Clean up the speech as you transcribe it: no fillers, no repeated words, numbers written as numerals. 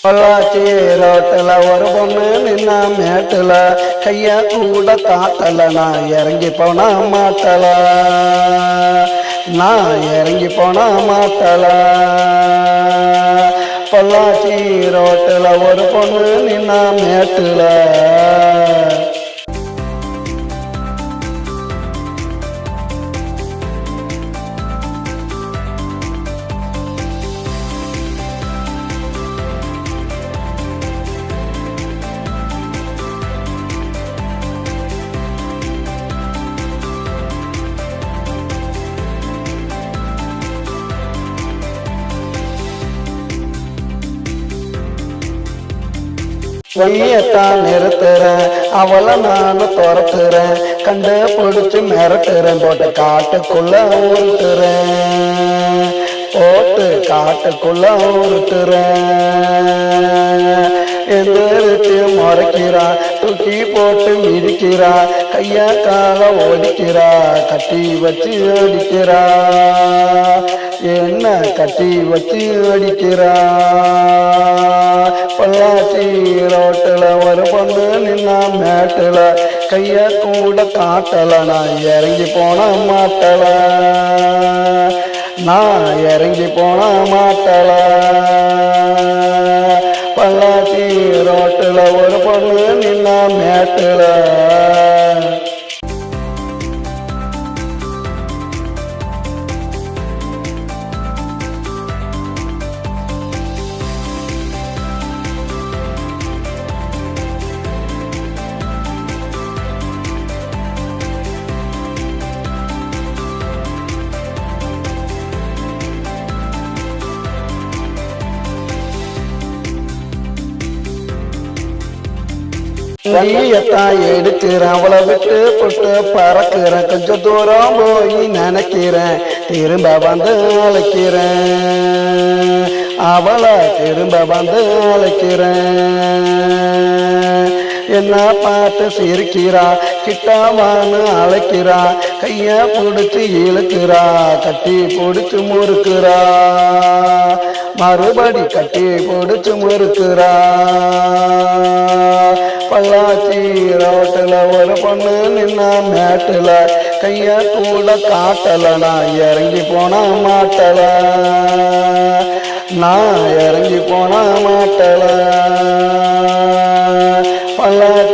பொள்ளாச்சி ரோட்டில் ஒரு பொண்ணு நின்னா மேட்டில் கைய கூட காட்டல நான் இறங்கி போனா மாட்டல நான் இறங்கி போனா மாட்டல பொள்ளாச்சி ரோட்டில் ஒரு பொண்ணு நின்னா மேட்டில் வழியத்தான் நிறுத்துறேன் அவளை நான் துரத்துறேன் கண்டு பிடிச்சு மிரட்டுறேன் போட்டு காட்டுக்குள்ள ஊருட்டுறேன் போட்டு காட்டுக்குள்ள ஊருட்டுறேன் எந்திரிச்சு முறைக்கிறா தூக்கி போட்டு மிதிக்கிறா கைய கால ஓடிக்கிறா கட்டி வச்சு அடிக்கிறா என்ன கட்டி வச்சு அடிக்கிறா பொள்ளாச்சி ரோட்டில் ஒரு பொண்ணு நின்னா மேட்டில் கைய கூட காட்டல நான் இறங்கி போன மாட்டல நான் இறங்கி போன மாட்டல பொள்ளாச்சி ரோட்டில் ஒரு பொண்ணு நின்னா மேட்டில் கையத்தான் எடுக்கிறேன் அவளை விட்டு போட்டு பறக்கிறேன் கொஞ்சம் தூரம் போய் நினைக்கிறேன் திரும்ப வந்து அழைக்கிறேன் அவளை திரும்ப வந்து அழைக்கிறேன் என்ன பார்த்து சிரிக்கிறா கிட்டாவான்னு அழைக்கிறா கைய பிடிச்சி இழுக்கிறா கட்டி பிடிச்சு முறுக்கிறா மறுபடி கட்டி பிடிச்சு முறுக்கிறா பொள்ளாச்சி ரோட்டில் ஒரு பொண்ணு நின்னா மேட்டில் கைய கூட காட்டல நான் இறங்கி போன மாட்டல நான் இறங்கி போன மாட்டல பொள்ளாச்சி